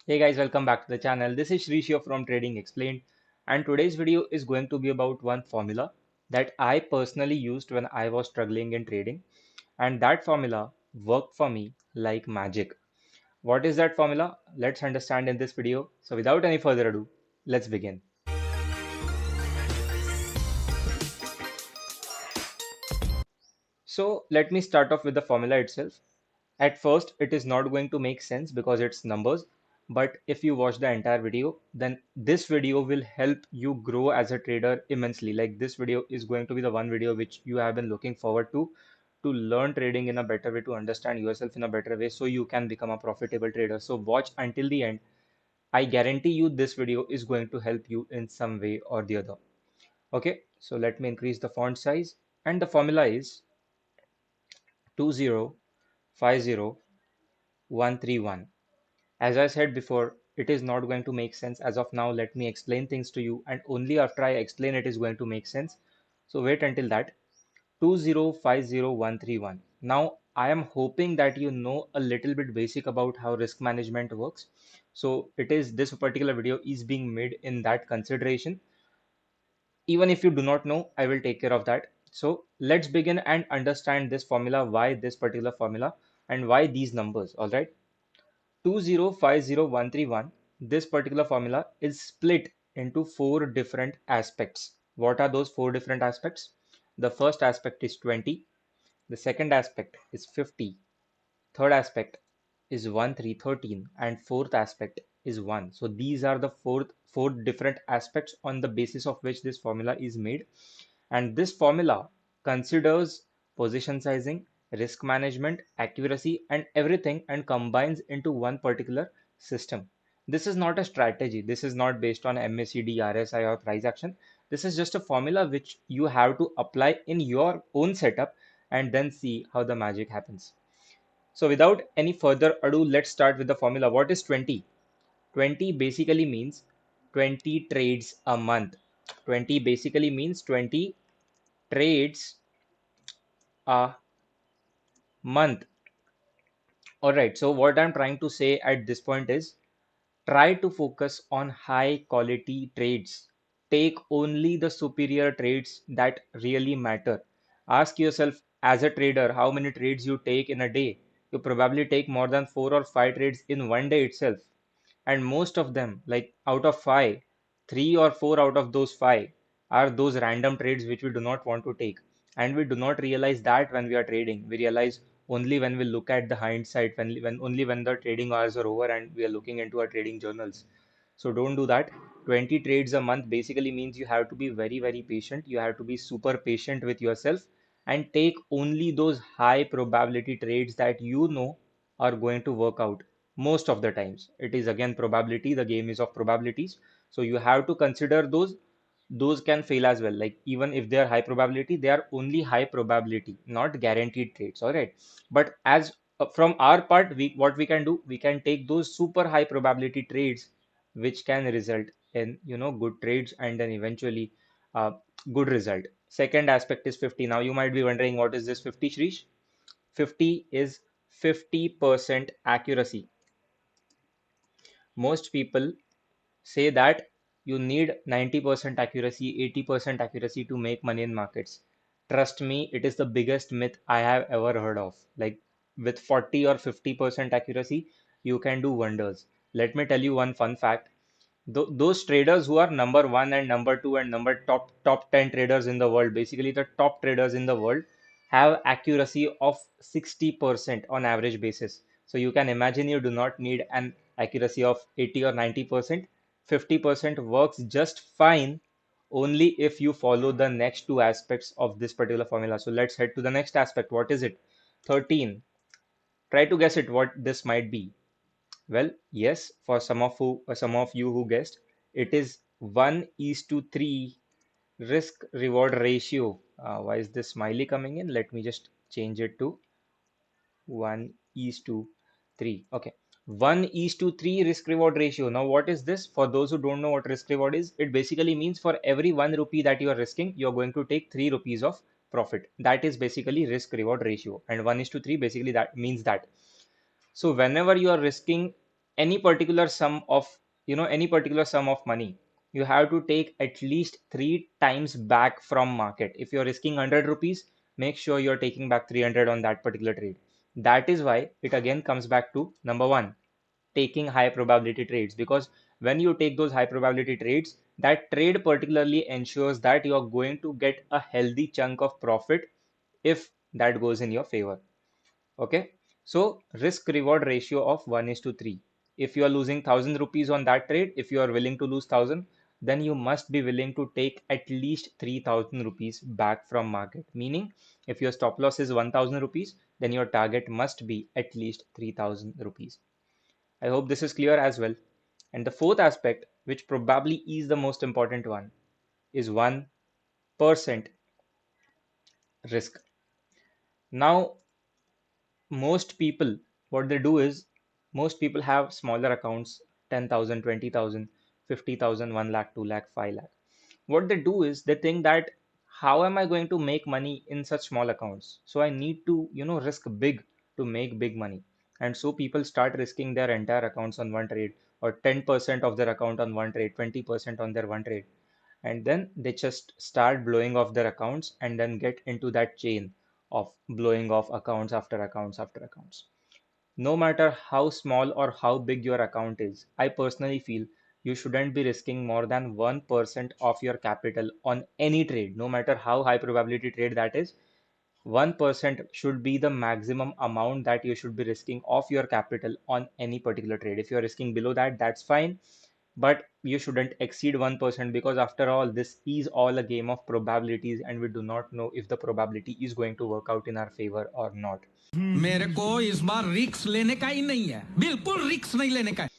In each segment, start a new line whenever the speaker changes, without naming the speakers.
Hey guys, welcome back to the channel. This is Shrish here from Trading Explained, and today's video is going to be about one formula that I personally used when I was struggling in trading, and that formula worked for me like magic. What is that formula? Let's understand in this video. So without any further ado, let's begin. So let me start off with the formula itself. At first, it is not going to make sense because it's numbers. But if you watch the entire video, then this video will help you grow as a trader immensely. Like this video is going to be the one video which you have been looking forward to learn trading in a better way, to understand yourself in a better way, so you can become a profitable trader. So watch until the end. I guarantee you this video is going to help you in some way or the other. Okay, so let me increase the font size. And the formula is 2050131. As I said before, it is not going to make sense as of now. Let me explain things to you, and only after I explain it is going to make sense. So wait until that. 2050131. Now I am hoping that you know a little bit basic about how risk management works. So it is this particular video is being made in that consideration. Even if you do not know, I will take care of that. So let's begin and understand this formula, why this particular formula, and why these numbers. All right. 2050131, this particular formula is split into four different aspects. What are those four different aspects? The first aspect is 20, the second aspect is 50, third aspect is 1313, and fourth aspect is 1. So these are the four different aspects on the basis of which this formula is made. And this formula considers position sizing, risk management, accuracy, and everything, and combines into one particular system. This is not a strategy. This is not based on MACD, RSI, or price action. This is just a formula which you have to apply in your own setup and then see how the magic happens. So without any further ado, let's start with the formula. What is 20? 20 basically means 20 trades a month. 20 basically means 20 trades a month. All right, so what I'm trying to say at this point is try to focus on high quality trades. Take only the superior trades that really matter. Ask yourself as a trader how many trades you take in a day. You probably take more than 4 or 5 trades in one day itself. And most of them, like out of five, 3 or 4 out of those five are those random trades which we do not want to take. And we do not realize that when we are trading. We realize only when we look at the hindsight, when only when the trading hours are over and we are looking into our trading journals. So don't do that. 20 trades a month basically means you have to be very, very patient. You have to be super patient with yourself and take only those high probability trades that you know are going to work out. Most of the times it is again probability. The game is of probabilities, so you have to consider those can fail as well. Like even if they are high probability, they are only high probability, not guaranteed trades. All right, but as from our part, we what we can do, we can take those super high probability trades which can result in good trades and then eventually uh, good result. Second aspect is 50. Now you might be wondering, what is this 50, Shrish? 50 is 50% accuracy. Most people say that you need 90% accuracy, 80% accuracy to make money in markets. Trust me, it is the biggest myth I have ever heard of. Like with 40 or 50% accuracy, you can do wonders. Let me tell you one fun fact. Those traders who are number one and number two and number top 10 traders in the world, basically the top traders in the world, have accuracy of 60% on average basis. So you can imagine you do not need an accuracy of 80 or 90%. 50% works just fine only if you follow the next two aspects of this particular formula. So let's head to the next aspect. What is it? 13. Try to guess it what this might be. Well, yes, for some of you who guessed, it is 1:3 risk reward ratio. Why is this smiley coming in? Let me just change it to 1:3. Okay, 1:3 risk reward ratio. Now, what is this? For those who don't know what risk reward is, it basically means for every 1 rupee that you are risking, you're going to take 3 rupees of profit. That is basically risk reward ratio. And 1:3 basically that means that. So whenever you are risking any particular sum of any particular sum of money, you have to take at least 3 times back from market. If you're risking 100 rupees, make sure you're taking back 300 on that particular trade. That is why it again comes back to number one, taking high probability trades, because when you take those high probability trades, that trade particularly ensures that you are going to get a healthy chunk of profit if that goes in your favor. Okay, so risk reward ratio of 1 is to 3. If you are losing 1000 rupees on that trade, if you are willing to lose 1000, then you must be willing to take at least 3000 rupees back from market. Meaning, if your stop loss is 1000 rupees, then your target must be at least 3000 rupees. I hope this is clear as well. And the fourth aspect, which probably is the most important one, is 1% risk. Now, most people, what they do is, most people have smaller accounts, 10,000, 20,000, 50,000, 1 lakh, 2 lakh, 5 lakh. What they do is they think that how am I going to make money in such small accounts? So I need to, risk big to make big money. And so people start risking their entire accounts on one trade, or 10% of their account on one trade, 20% on their one trade. And then they just start blowing off their accounts and then get into that chain of blowing off accounts after accounts after accounts. No matter how small or how big your account is, I personally feel you shouldn't be risking more than 1% of your capital on any trade, no matter how high probability trade that is. 1% should be the maximum amount that you should be risking of your capital on any particular trade. If you're risking below that, that's fine, but you shouldn't exceed 1%, because after all, this is all a game of probabilities and we do not know if the probability is going to work out in our favor or not.
मेरे को इस बार रिक्स लेने का ही नहीं है, बिल्कुल रिक्स नहीं लेने का है.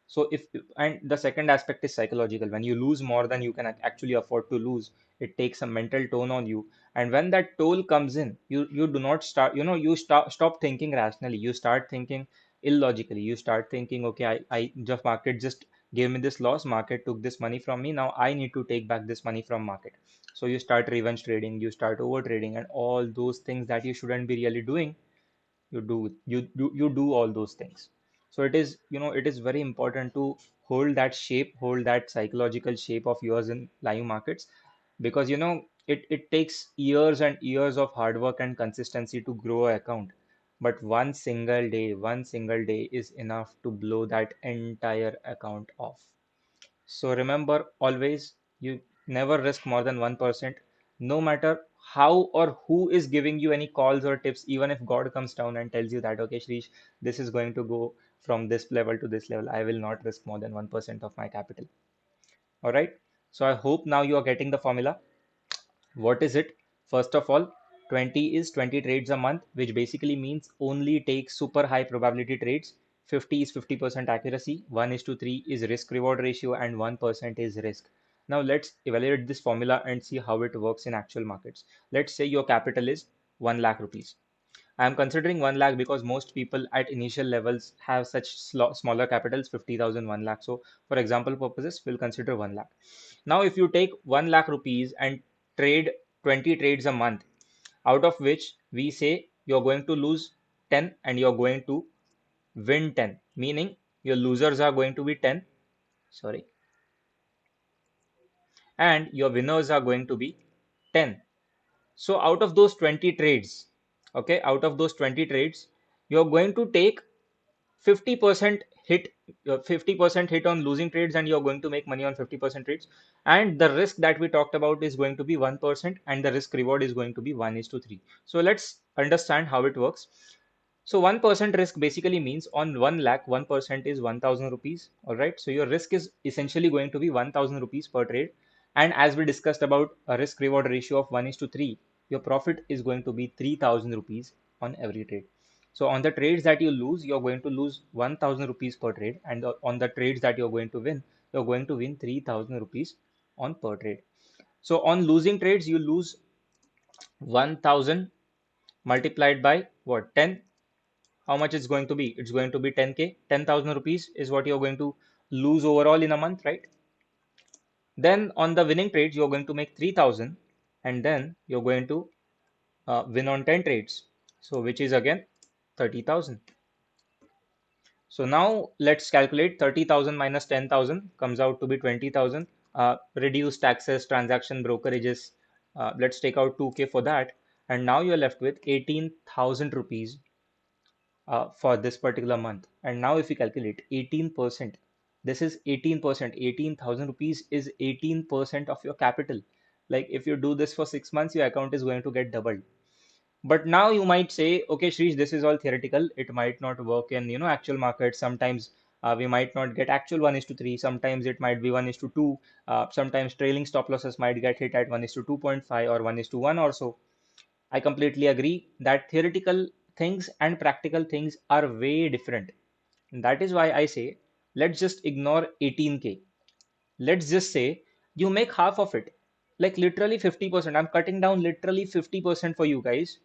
So if, and the second aspect is psychological. When you lose more than you can actually afford to lose, it takes a mental toll on you. And when that toll comes in, you do not start, you stop thinking rationally. You start thinking illogically. You start thinking, okay, I just market just gave me this loss, market took this money from me. Now I need to take back this money from market. So you start revenge trading, you start over trading, and all those things that you shouldn't be really doing, you do all those things. So it is, it is very important to hold that psychological shape of yours in live markets, because it takes years and years of hard work and consistency to grow an account, but one single day is enough to blow that entire account off. So remember always, you never risk more than 1%, no matter how or who is giving you any calls or tips. Even if God comes down and tells you that, okay, Shrish, this is going to go from this level to this level, I will not risk more than 1% of my capital. All right. So I hope now you are getting the formula. What is it? First of all, 20 is 20 trades a month, which basically means only take super high probability trades. 50 is 50% accuracy, 1 is to 3 is risk reward ratio, and 1% is risk. Now let's evaluate this formula and see how it works in actual markets. Let's say your capital is 1 lakh rupees. I am considering 1 lakh because most people at initial levels have such smaller capitals, 50,000, 1 lakh. So for example purposes, we'll consider 1 lakh. Now, if you take 1 lakh rupees and trade 20 trades a month, out of which we say you're going to lose 10 and you're going to win 10, meaning your losers are going to be 10, sorry, and your winners are going to be 10. So out of those 20 trades, okay, out of those 20 trades, you're going to take 50% hit, 50% hit on losing trades, and you're going to make money on 50% trades. And the risk that we talked about is going to be 1%, and the risk reward is going to be 1 is to 3. So let's understand how it works. So 1% risk basically means on 1 lakh, 1% is 1000 rupees. All right. So your risk is essentially going to be 1000 rupees per trade. And as we discussed about a risk reward ratio of 1 is to 3, your profit is going to be 3000 rupees on every trade. So on the trades that you lose, you're going to lose 1000 rupees per trade. And on the trades that you're going to win, you're going to win 3000 rupees on per trade. So on losing trades, you lose 1000 multiplied by what? 10. How much it's going to be? It's going to be 10k. 10,000 rupees is what you're going to lose overall in a month, right? Then on the winning trades, you're going to make 3,000, and then you're going to win on 10 trades. So which is again 30,000. So now let's calculate 30,000 minus 10,000 comes out to be 20,000. Reduce taxes, transaction brokerages. Let's take out 2K for that. And now you're left with 18,000 rupees for this particular month. And now if you calculate 18%, this is 18%. 18,000 rupees is 18% of your capital. Like if you do this for 6 months, your account is going to get doubled. But now you might say, okay, Shrish, this is all theoretical. It might not work in, actual markets. Sometimes we might not get actual 1:3. Sometimes it might be 1:2. Sometimes trailing stop losses might get hit at 1:2.5 or 1:1 or so. I completely agree that theoretical things and practical things are way different. And that is why I say, let's just ignore 18K. Let's just say you make half of it, like literally 50%. I'm cutting down literally 50% for you guys.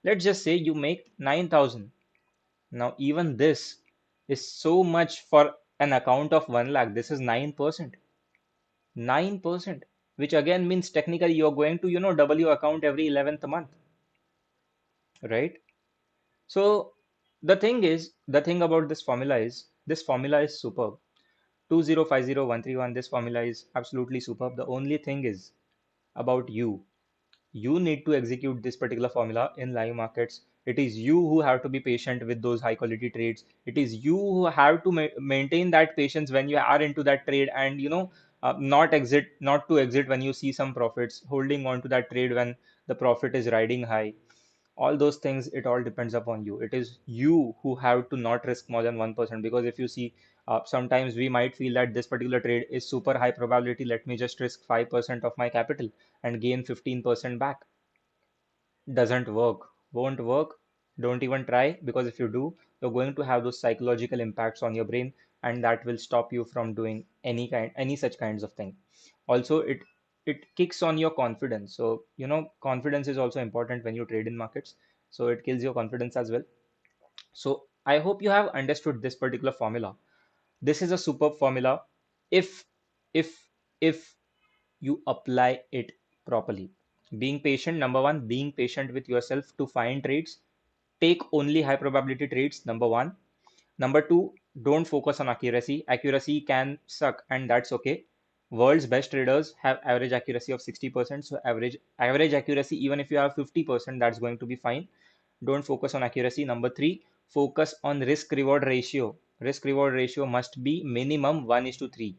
Let's just say you make 9,000. Now, even this is so much for an account of 1 lakh. This is 9%. 9%, which again means technically you're going to, double your account every 11th month, right? So the thing about this formula is superb. 2050131, this formula is absolutely superb. The only thing is about you. You need to execute this particular formula in live markets. It is you who have to be patient with those high quality trades. It is you who have to maintain that patience when you are into that trade, and not to exit when you see some profits, holding on to that trade when the profit is riding high. All those things, it all depends upon you. It is you who have to not risk more than 1%, because if you see, sometimes we might feel that this particular trade is super high probability, let me just risk 5% of my capital and gain 15% back. Doesn't work, won't work. Don't even try, because if you do, you're going to have those psychological impacts on your brain, and that will stop you from doing any such kinds of thing. Also, it kicks on your confidence. So confidence is also important when you trade in markets. So it kills your confidence as well. So I hope you have understood this particular formula. This is a superb formula if if if you apply it properly. Being patient, number one, being patient with yourself to find trades. Take only high probability trades, number one. Number two, don't focus on accuracy. Accuracy can suck, and that's okay. World's best traders have average accuracy of 60%. So average accuracy, even if you have 50%, that's going to be fine. Don't focus on accuracy. Number three, focus on risk reward ratio. Risk reward ratio must be minimum 1:3.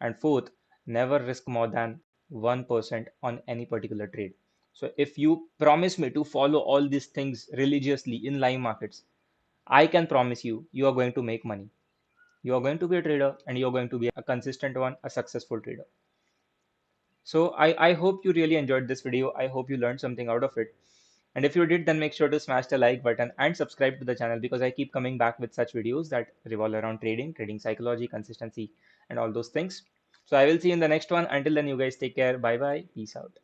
And fourth, never risk more than 1% on any particular trade. So if you promise me to follow all these things religiously in live markets, I can promise you, you are going to make money. You are going to be a trader, and you're going to be a consistent one, a successful trader. So I hope you really enjoyed this video. I hope you learned something out of it. And if you did, then make sure to smash the like button and subscribe to the channel, because I keep coming back with such videos that revolve around trading, trading psychology, consistency, and all those things. So I will see you in the next one. Until then, you guys take care. Bye bye. Peace out.